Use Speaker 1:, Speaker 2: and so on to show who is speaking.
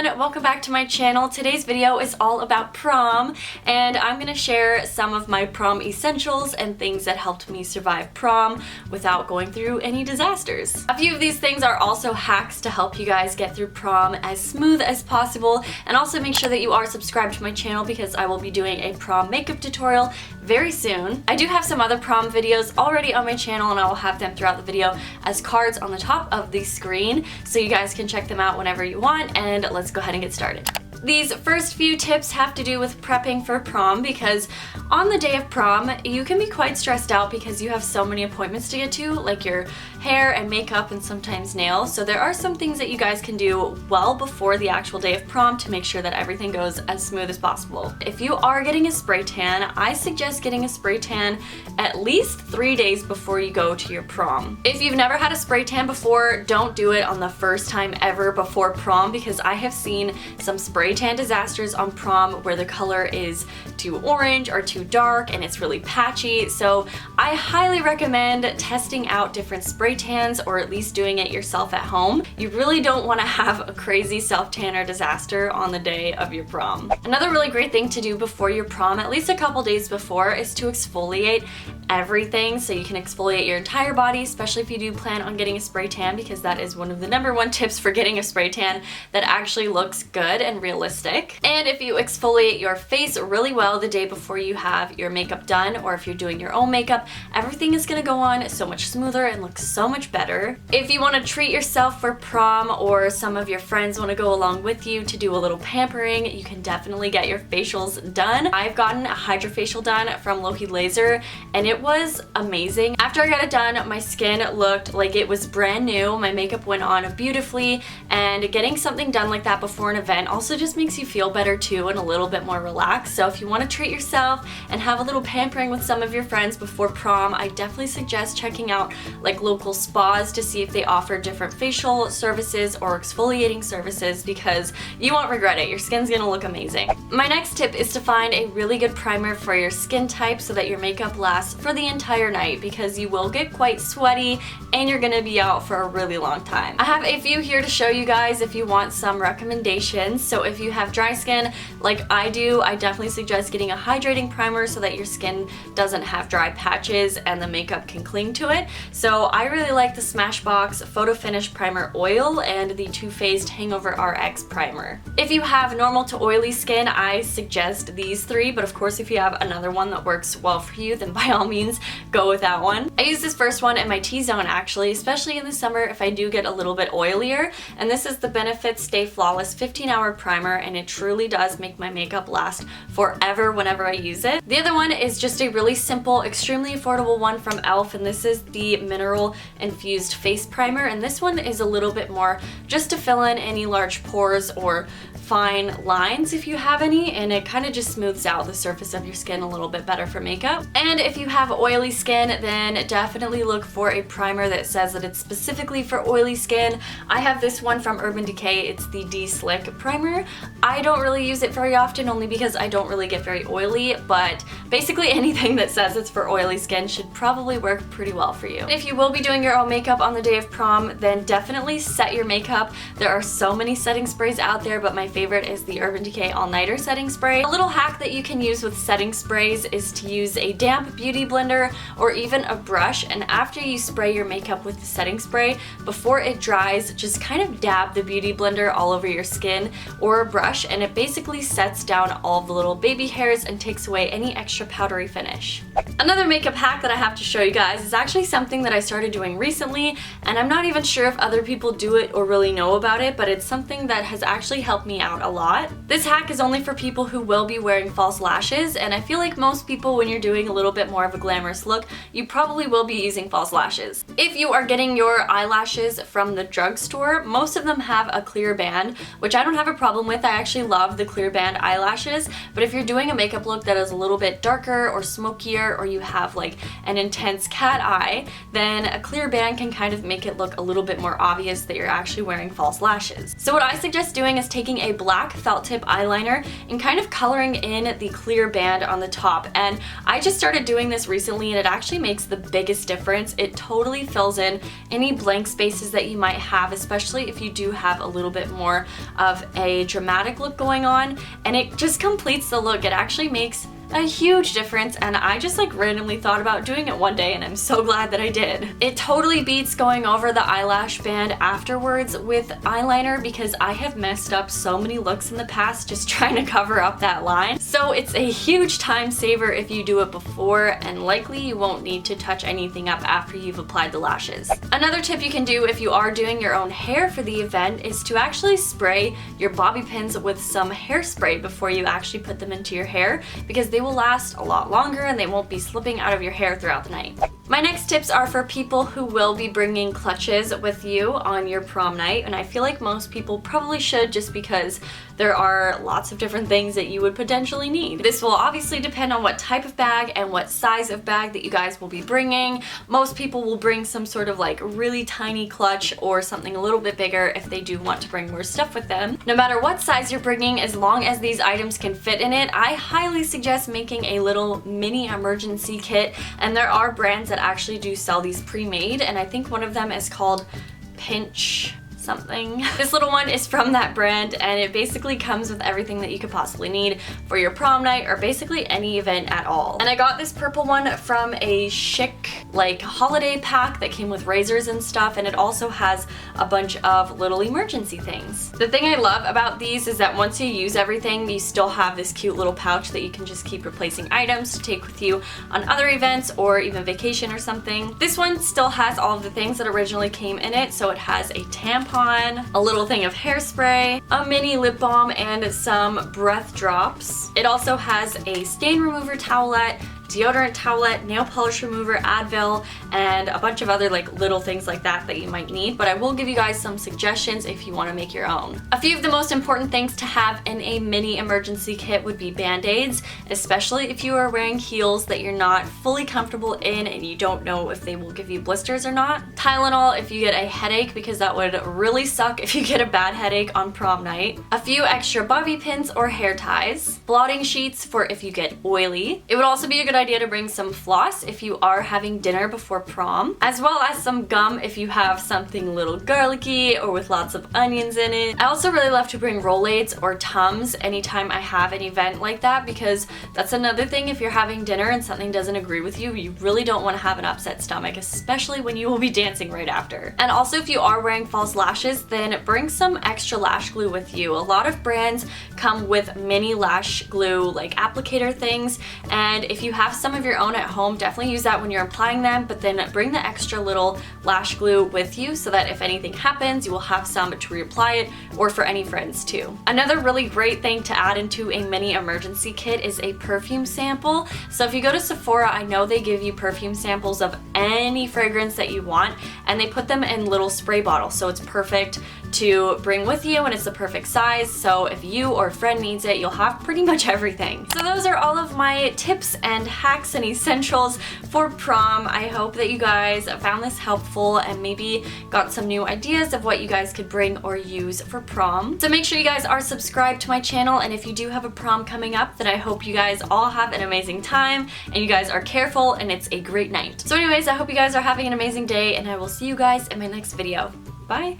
Speaker 1: everyone, welcome back to my channel. Today's video is all about prom, and I'm gonna share some of my prom essentials and things that helped me survive prom without going through any disasters. A few of these things are also hacks to help you guys get through prom as smooth as possible, and also make sure that you are subscribed to my channel because I will be doing a prom makeup tutorial very soon. I do have some other prom videos already on my channel, and I will have them throughout the video as cards on the top of the screen, so you guys can check them out whenever you want, and let's go ahead and get started. These first few tips have to do with prepping for prom, because on the day of prom, you can be quite stressed out because you have so many appointments to get to, like your hair and makeup and sometimes nails. So there are some things that you guys can do well before the actual day of prom to make sure that everything goes as smooth as possible. If you are getting a spray tan, I suggest getting a spray tan at least 3 days before you go to your prom. If you've never had a spray tan before, don't do it on the first time ever before prom, because I have seen some spray tan disasters on prom where the color is too orange or too dark and it's really patchy. So I highly recommend testing out different spray tans, or at least doing it yourself at home. You really don't want to have a crazy self-tanner disaster on the day of your prom. Another really great thing to do before your prom, at least a couple days before, is to exfoliate everything. So you can exfoliate your entire body, especially if you do plan on getting a spray tan, because that is one of the #1 tips for getting a spray tan that actually looks good and realistic. And if you exfoliate your face really well the day before you have your makeup done, or if you're doing your own makeup, everything is gonna go on so much smoother and look so much better. If you want to treat yourself for prom, or some of your friends want to go along with you to do a little pampering, you can definitely get your facials done. I've gotten a hydrofacial done from Loki Laser, and it was amazing. After I got it done, my skin looked like it was brand new. My makeup went on beautifully, and getting something done like that before an event also just makes you feel better too, and a little bit more relaxed. So if you want to treat yourself and have a little pampering with some of your friends before prom, I definitely suggest checking out like local spas to see if they offer different facial services or exfoliating services, because you won't regret it. Your skin's gonna look amazing. My next tip is to find a really good primer for your skin type so that your makeup lasts for the entire night, because you will get quite sweaty and you're gonna be out for a really long time. I have a few here to show you guys if you want some recommendations. So if you have dry skin like I do, I definitely suggest getting a hydrating primer so that your skin doesn't have dry patches and the makeup can cling to it. So I really like the Smashbox Photo Finish Primer Oil and the Too Faced Hangover RX Primer. If you have normal to oily skin, I suggest these three, but of course if you have another one that works well for you, then by all means go with that one. I use this first one in my T-zone actually, especially in the summer if I do get a little bit oilier, and this is the Benefit Stay Flawless 15-hour primer, and it truly does make my makeup last forever whenever I use it. The other one is just a really simple, extremely affordable one from e.l.f., and this is the Mineral Infused Face Primer, and this one is a little bit more just to fill in any large pores or fine lines if you have any, and it kind of just smooths out the surface of your skin a little bit better for makeup. And if you have oily skin, then definitely look for a primer that says that it's specifically for oily skin. I have this one from Urban Decay. It's the D-Slick Primer. I don't really use it very often, only because I don't really get very oily, but basically anything that says it's for oily skin should probably work pretty well for you. If you will be doing your own makeup on the day of prom, then definitely set your makeup. There are so many setting sprays out there, but my favorite is the Urban Decay All Nighter Setting Spray. A little hack that you can use with setting sprays is to use a damp beauty blender or even a brush, and after you spray your makeup with the setting spray, before it dries, just kind of dab the beauty blender all over your skin or a brush, and it basically sets down all the little baby hairs and takes away any extra powdery finish. Another makeup hack that I have to show you guys is actually something that I started doing recently, and I'm not even sure if other people do it or really know about it, but it's something that has actually helped me out a lot. This hack is only for people who will be wearing false lashes, and I feel like most people, when you're doing a little bit more of a glamorous look, you probably will be using false lashes. If you are getting your eyelashes from the drugstore, most of them have a clear band, which I don't have a problem with. I actually love the clear band eyelashes, but if you're doing a makeup look that is a little bit darker or smokier, or you have like an intense cat eye, then a clear band can kind of make it look a little bit more obvious that you're actually wearing false lashes. So what I suggest doing is taking a black felt tip eyeliner and kind of coloring in the clear band on the top. And I just started doing this recently and it actually makes the biggest difference. It totally fills in any blank spaces that you might have, especially if you do have a little bit more of a dramatic look going on, and it just completes the look. It actually makes a huge difference, and I just like randomly thought about doing it one day and I'm so glad that I did. It totally beats going over the eyelash band afterwards with eyeliner because I have messed up so many looks in the past just trying to cover up that line. So it's a huge time saver if you do it before, and likely you won't need to touch anything up after you've applied the lashes. Another tip you can do if you are doing your own hair for the event is to actually spray your bobby pins with some hairspray before you actually put them into your hair, because they will last a lot longer and they won't be slipping out of your hair throughout the night. My next tips are for people who will be bringing clutches with you on your prom night, and I feel like most people probably should, just because there are lots of different things that you would potentially need. This will obviously depend on what type of bag and what size of bag that you guys will be bringing. Most people will bring some sort of like really tiny clutch or something a little bit bigger if they do want to bring more stuff with them. No matter what size you're bringing, as long as these items can fit in it, I highly suggest making a little mini emergency kit, and there are brands that actually do sell these pre-made, and I think one of them is called Pinch something. This little one is from that brand, and it basically comes with everything that you could possibly need for your prom night or basically any event at all. And I got this purple one from a chic like holiday pack that came with razors and stuff, and it also has a bunch of little emergency things. The thing I love about these is that once you use everything, you still have this cute little pouch that you can just keep replacing items to take with you on other events or even vacation or something. This one still has all of the things that originally came in it, so it has a tampon, a little thing of hairspray, a mini lip balm, and some breath drops. It also has a stain remover towelette, deodorant towelette, nail polish remover, Advil, and a bunch of other like little things like that that you might need, but I will give you guys some suggestions if you want to make your own. A few of the most important things to have in a mini emergency kit would be band-aids, especially if you are wearing heels that you're not fully comfortable in and you don't know if they will give you blisters or not. Tylenol if you get a headache, because that would really suck if you get a bad headache on prom night. A few extra bobby pins or hair ties. Blotting sheets for if you get oily. It would also be a good idea to bring some floss if you are having dinner before prom, as well as some gum if you have something a little garlicky or with lots of onions in it. I also really love to bring Rolaids or Tums anytime I have an event like that, because that's another thing. If you're having dinner and something doesn't agree with you, you really don't want to have an upset stomach, especially when you will be dancing right after. And also, if you are wearing false lashes, then bring some extra lash glue with you. A lot of brands come with mini lash glue like applicator things, and if you have some of your own at home, definitely use that when you're applying them, but then bring the extra little lash glue with you so that if anything happens, you will have some to reapply it, or for any friends too. Another really great thing to add into a mini emergency kit is a perfume sample. So if you go to Sephora, I know they give you perfume samples of any fragrance that you want, and they put them in little spray bottles, so it's perfect to bring with you and it's the perfect size, so if you or a friend needs it, you'll have pretty much everything. So those are all of my tips and hacks and essentials for prom. I hope that you guys found this helpful and maybe got some new ideas of what you guys could bring or use for prom. So make sure you guys are subscribed to my channel, and if you do have a prom coming up, then I hope you guys all have an amazing time and you guys are careful and it's a great night. So anyways, I hope you guys are having an amazing day, and I will see you guys in my next video. Bye!